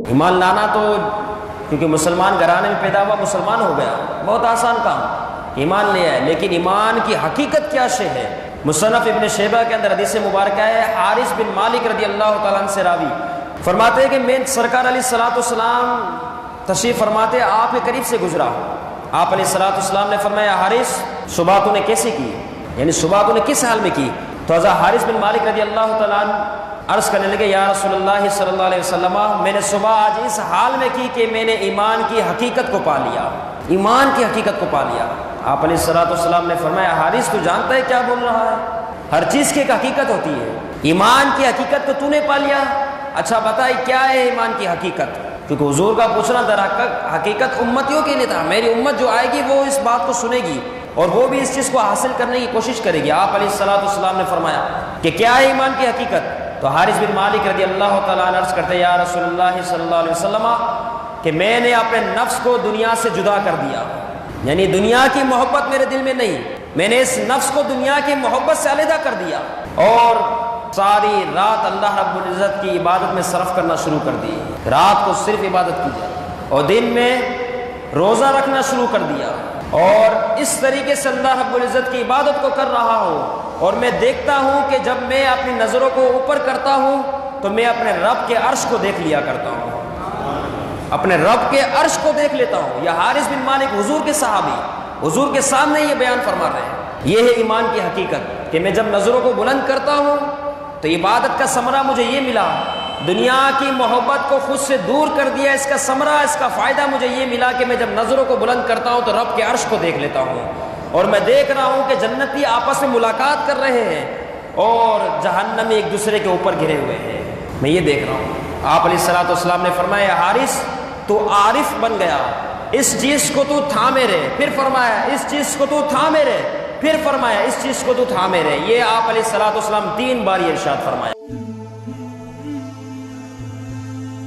ایمان لانا تو کیونکہ مسلمان گھرانے میں پیدا ہوا مسلمان ہو گیا، بہت آسان کام، ایمان لے آئے، لیکن ایمان کی حقیقت کیا شے ہے؟ مصنف ابن شیبہ کے اندر حدیث مبارکہ ہے، حارث بن مالک رضی اللہ تعالیٰ عنہ سے راوی فرماتے ہیں کہ میں سرکار علیہ الصلوۃ والسلام تشریف فرماتے آپ کے قریب سے گزرا ہوں، آپ علیہ الصلوۃ والسلام نے فرمایا حارث صبح تو نے کیسے کی، یعنی صبح تو نے کس حال میں کی؟ تو حضرت حارث بن مالک رضی اللہ تعالیٰ عنہ عرض کرنے لگے یا رسول اللہ صلی اللہ علیہ وسلم، میں نے صبح آج اس حال میں کی کہ میں نے ایمان کی حقیقت کو پا لیا، ایمان کی حقیقت کو پا لیا۔ آپ علیہ الصلوۃ والسلام نے فرمایا حارث تو جانتا ہے کیا بول رہا ہے؟ ہر چیز کی ایک حقیقت ہوتی ہے، ایمان کی حقیقت کو تو نے پا لیا، اچھا بتائی کیا ہے ایمان کی حقیقت؟ کیونکہ حضور کا پوچھنا در حقیقت امتیوں کے لیے تھا، میری امت جو آئے گی وہ اس بات کو سنے گی اور وہ بھی اس چیز کو حاصل کرنے کی کوشش کرے گی۔ آپ علیہ الصلوۃ والسلام نے فرمایا کہ کیا ہے ایمان کی حقیقت؟ تو حارث بن مالک رضی اللہ تعالیٰ عنہ عرض کرتے یا رسول اللہ صلی اللہ علیہ وسلم کہ میں نے اپنے نفس کو دنیا سے جدا کر دیا، یعنی دنیا کی محبت میرے دل میں نہیں، میں نے اس نفس کو دنیا کی محبت سے علیحدہ کر دیا اور ساری رات اللہ رب العزت کی عبادت میں صرف کرنا شروع کر دی، رات کو صرف عبادت کی جائے اور دن میں روزہ رکھنا شروع کر دیا، اور اس طریقے سے اللہ رب العزت کی عبادت کو کر رہا ہوں، اور میں دیکھتا ہوں کہ جب میں اپنی نظروں کو اوپر کرتا ہوں تو میں اپنے رب کے عرش کو دیکھ لیا کرتا ہوں، اپنے رب کے عرش کو دیکھ لیتا ہوں۔ یہ حارث بن مالک حضور کے صحابی حضور کے سامنے یہ بیان فرما رہے ہیں، یہ ہے ایمان کی حقیقت کہ میں جب نظروں کو بلند کرتا ہوں تو عبادت کا ثمرہ مجھے یہ ملا، دنیا کی محبت کو خود سے دور کر دیا، اس کا ثمرہ اس کا فائدہ مجھے یہ ملا کہ میں جب نظروں کو بلند کرتا ہوں تو رب کے عرش کو دیکھ لیتا ہوں، اور میں دیکھ رہا ہوں کہ جنتی آپس میں ملاقات کر رہے ہیں اور جہنمی ایک دوسرے کے اوپر گھرے ہوئے ہیں، میں یہ دیکھ رہا ہوں۔ آپ علیہ الصلوۃ والسلام نے فرمایا حارث تو عارف بن گیا، اس چیز کو تو تھامے رہے، پھر فرمایا اس چیز کو تو تھامے رہے، پھر فرمایا اس چیز کو تو تھامے رہے، یہ آپ علیہ الصلوۃ والسلام 3 بار یہ ارشاد فرمایا۔